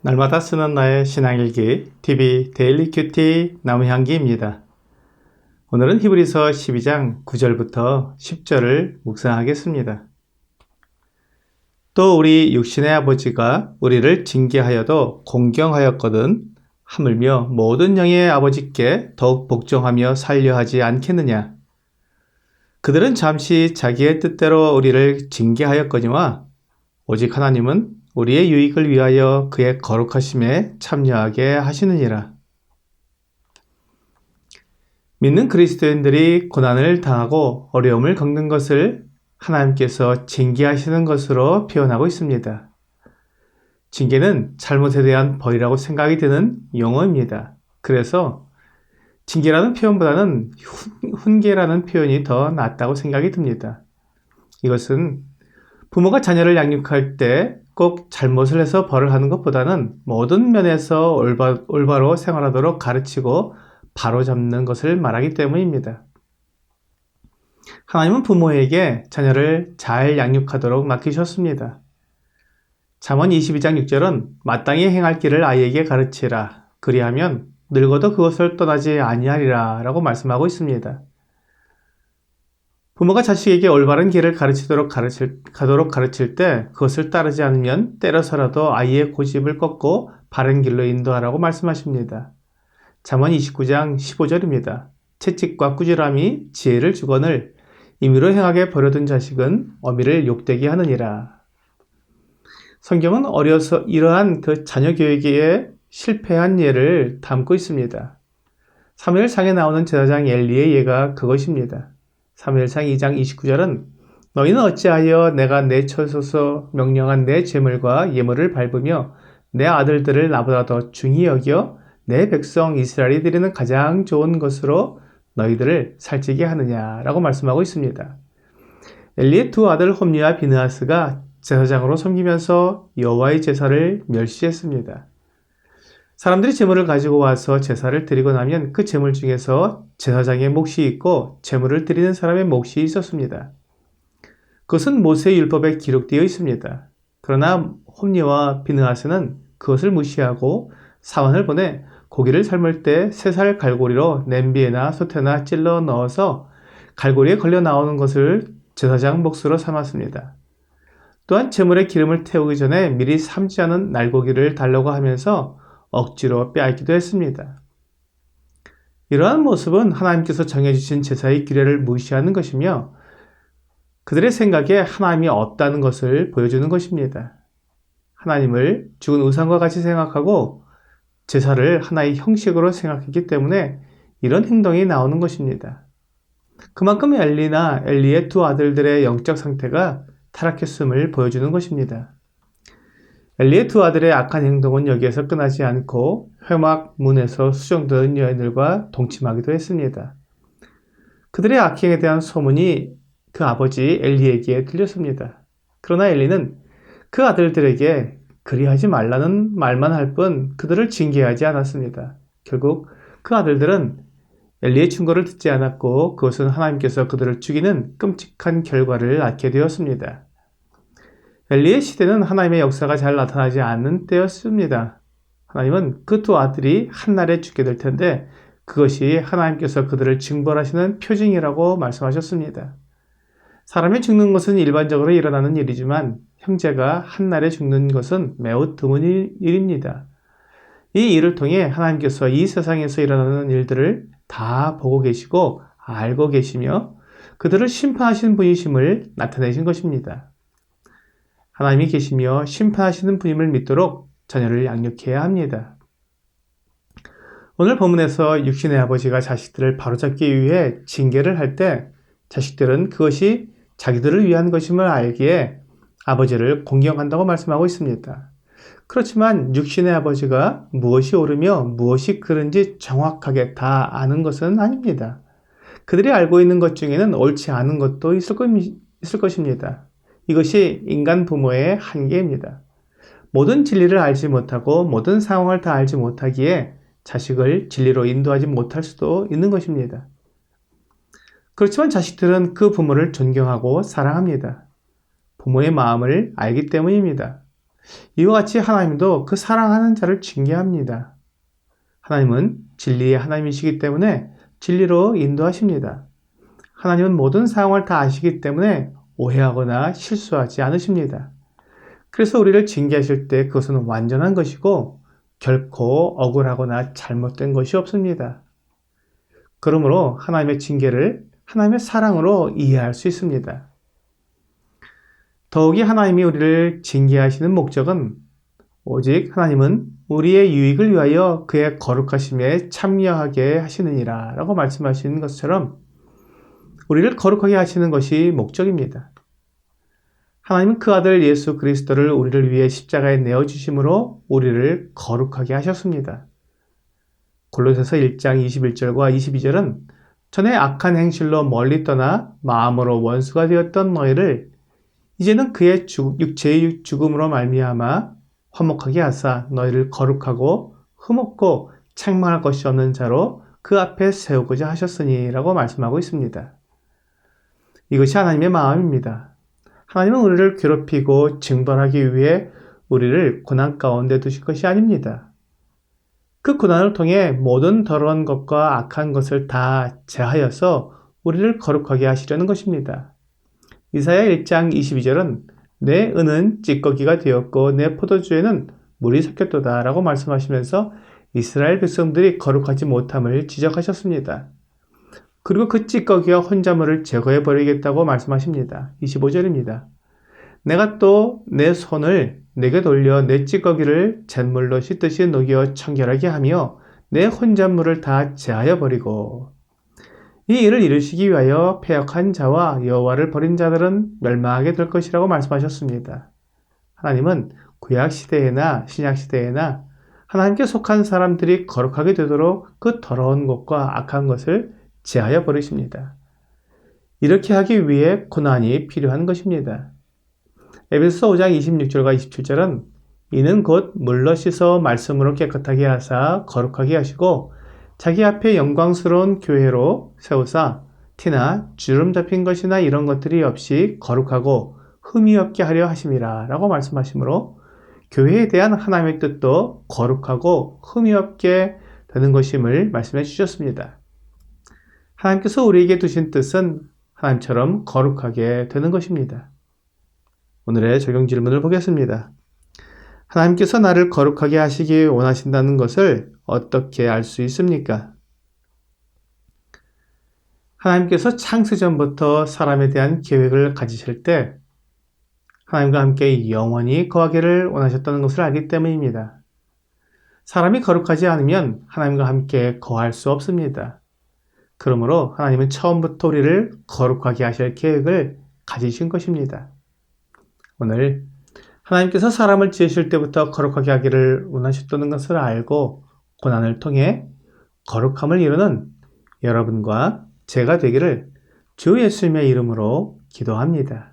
날마다 쓰는 나의 신앙일기 TV 데일리 큐티 나무향기입니다. 오늘은 히브리서 12장 9절부터 10절을 묵상하겠습니다. 또 우리 육신의 아버지가 우리를 징계하여도 공경하였거든 하물며 모든 영의 아버지께 더욱 복종하며 살려 하지 않겠느냐. 그들은 잠시 자기의 뜻대로 우리를 징계하였거니와 오직 하나님은 우리의 유익을 위하여 그의 거룩하심에 참여하게 하시느니라. 믿는 그리스도인들이 고난을 당하고 어려움을 겪는 것을 하나님께서 징계하시는 것으로 표현하고 있습니다. 징계는 잘못에 대한 벌이라고 생각이 드는 용어입니다. 그래서 징계라는 표현보다는 훈계라는 표현이 더 낫다고 생각이 듭니다. 이것은 부모가 자녀를 양육할 때 꼭 잘못을 해서 벌을 하는 것보다는 모든 면에서 올바로 생활하도록 가르치고 바로잡는 것을 말하기 때문입니다. 하나님은 부모에게 자녀를 잘 양육하도록 맡기셨습니다. 잠언 22장 6절은 마땅히 행할 길을 아이에게 가르치라. 그리하면 늙어도 그것을 떠나지 아니하리라 라고 말씀하고 있습니다. 부모가 자식에게 올바른 길을 가도록 가르칠 때 그것을 따르지 않으면 때려서라도 아이의 고집을 꺾고 바른 길로 인도하라고 말씀하십니다. 잠언 29장 15절입니다. 채찍과 꾸지람이 지혜를 주거늘 임의로 행하게 버려둔 자식은 어미를 욕되게 하느니라. 성경은 어려서 이러한 그 자녀 교육에 실패한 예를 담고 있습니다. 사무엘상에 나오는 제사장 엘리의 예가 그것입니다. 사무엘상 2장 29절은 너희는 어찌하여 내가 내쳐서서 명령한 내 제물과 예물을 밟으며 내 아들들을 나보다 더 중히 여겨 내 백성 이스라엘이 드리는 가장 좋은 것으로 너희들을 살찌게 하느냐라고 말씀하고 있습니다. 엘리의 두 아들 홈리와 비느하스가 제사장으로 섬기면서 여호와의 제사를 멸시했습니다. 사람들이 제물을 가지고 와서 제사를 드리고 나면 그 제물 중에서 제사장의 몫이 있고 제물을 드리는 사람의 몫이 있었습니다. 그것은 모세의 율법에 기록되어 있습니다. 그러나 홈리와 비느하스는 그것을 무시하고 사원을 보내 고기를 삶을 때 쇠살 갈고리로 냄비에나 솥에나 찔러 넣어서 갈고리에 걸려 나오는 것을 제사장 몫으로 삼았습니다. 또한 제물에 기름을 태우기 전에 미리 삶지 않은 날고기를 달라고 하면서 억지로 빼앗기도 했습니다. 이러한 모습은 하나님께서 정해주신 제사의 규례를 무시하는 것이며 그들의 생각에 하나님이 없다는 것을 보여주는 것입니다. 하나님을 죽은 우상과 같이 생각하고 제사를 하나의 형식으로 생각했기 때문에 이런 행동이 나오는 것입니다. 그만큼 엘리나 엘리의 두 아들들의 영적 상태가 타락했음을 보여주는 것입니다. 엘리의 두 아들의 악한 행동은 여기에서 끝나지 않고 회막 문에서 수정되는 여인들과 동침하기도 했습니다. 그들의 악행에 대한 소문이 그 아버지 엘리에게 들렸습니다. 그러나 엘리는 그 아들들에게 그리하지 말라는 말만 할 뿐 그들을 징계하지 않았습니다. 결국 그 아들들은 엘리의 충고를 듣지 않았고 그것은 하나님께서 그들을 죽이는 끔찍한 결과를 낳게 되었습니다. 엘리의 시대는 하나님의 역사가 잘 나타나지 않는 때였습니다. 하나님은 그 두 아들이 한날에 죽게 될 텐데 그것이 하나님께서 그들을 징벌하시는 표징이라고 말씀하셨습니다. 사람이 죽는 것은 일반적으로 일어나는 일이지만 형제가 한날에 죽는 것은 매우 드문 일입니다. 이 일을 통해 하나님께서 이 세상에서 일어나는 일들을 다 보고 계시고 알고 계시며 그들을 심판하시는 분이심을 나타내신 것입니다. 하나님이 계시며 심판하시는 분임을 믿도록 자녀를 양육해야 합니다. 오늘 본문에서 육신의 아버지가 자식들을 바로잡기 위해 징계를 할 때 자식들은 그것이 자기들을 위한 것임을 알기에 아버지를 공경한다고 말씀하고 있습니다. 그렇지만 육신의 아버지가 무엇이 옳으며 무엇이 그른지 정확하게 다 아는 것은 아닙니다. 그들이 알고 있는 것 중에는 옳지 않은 것도 있을 것입니다. 이것이 인간 부모의 한계입니다. 모든 진리를 알지 못하고 모든 상황을 다 알지 못하기에 자식을 진리로 인도하지 못할 수도 있는 것입니다. 그렇지만 자식들은 그 부모를 존경하고 사랑합니다. 부모의 마음을 알기 때문입니다. 이와 같이 하나님도 그 사랑하는 자를 징계합니다. 하나님은 진리의 하나님이시기 때문에 진리로 인도하십니다. 하나님은 모든 상황을 다 아시기 때문에 오해하거나 실수하지 않으십니다. 그래서 우리를 징계하실 때 그것은 완전한 것이고 결코 억울하거나 잘못된 것이 없습니다. 그러므로 하나님의 징계를 하나님의 사랑으로 이해할 수 있습니다. 더욱이 하나님이 우리를 징계하시는 목적은 오직 하나님은 우리의 유익을 위하여 그의 거룩하심에 참여하게 하시느니라 라고 말씀하시는 것처럼 우리를 거룩하게 하시는 것이 목적입니다. 하나님은 그 아들 예수 그리스도를 우리를 위해 십자가에 내어주심으로 우리를 거룩하게 하셨습니다. 골로새서 1장 21절과 22절은 전에 악한 행실로 멀리 떠나 마음으로 원수가 되었던 너희를 이제는 그의 육체의 죽음으로 말미암아 화목하게 하사 너희를 거룩하고 흠없고 책망할 것이 없는 자로 그 앞에 세우고자 하셨으니 라고 말씀하고 있습니다. 이것이 하나님의 마음입니다. 하나님은 우리를 괴롭히고 징벌하기 위해 우리를 고난 가운데 두실 것이 아닙니다. 그 고난을 통해 모든 더러운 것과 악한 것을 다 제하여서 우리를 거룩하게 하시려는 것입니다. 이사야 1장 22절은 내 은은 찌꺼기가 되었고 내 포도주에는 물이 섞였도다 라고 말씀하시면서 이스라엘 백성들이 거룩하지 못함을 지적하셨습니다. 그리고 그 찌꺼기와 혼자물을 제거해 버리겠다고 말씀하십니다. 25절입니다. 내가 또 내 손을 내게 돌려 내 찌꺼기를 잿물로 씻듯이 녹여 청결하게 하며 내 혼잣물을 다 제하여 버리고 이 일을 이루시기 위하여 패역한 자와 여호와를 버린 자들은 멸망하게 될 것이라고 말씀하셨습니다. 하나님은 구약 시대에나 신약 시대에나 하나님께 속한 사람들이 거룩하게 되도록 그 더러운 것과 악한 것을 제하여 버리십니다. 이렇게 하기 위해 고난이 필요한 것입니다. 에베소서 5장 26절과 27절은 이는 곧 물로 씻어 말씀으로 깨끗하게 하사 거룩하게 하시고 자기 앞에 영광스러운 교회로 세우사 티나 주름 잡힌 것이나 이런 것들이 없이 거룩하고 흠이 없게 하려 하심이라 라고 말씀하시므로 교회에 대한 하나님의 뜻도 거룩하고 흠이 없게 되는 것임을 말씀해 주셨습니다. 하나님께서 우리에게 두신 뜻은 하나님처럼 거룩하게 되는 것입니다. 오늘의 적용 질문을 보겠습니다. 하나님께서 나를 거룩하게 하시기 원하신다는 것을 어떻게 알 수 있습니까? 하나님께서 창세전부터 사람에 대한 계획을 가지실 때 하나님과 함께 영원히 거하기를 원하셨다는 것을 알기 때문입니다. 사람이 거룩하지 않으면 하나님과 함께 거할 수 없습니다. 그러므로 하나님은 처음부터 우리를 거룩하게 하실 계획을 가지신 것입니다. 오늘 하나님께서 사람을 지으실 때부터 거룩하게 하기를 원하셨다는 것을 알고 고난을 통해 거룩함을 이루는 여러분과 제가 되기를 주 예수님의 이름으로 기도합니다.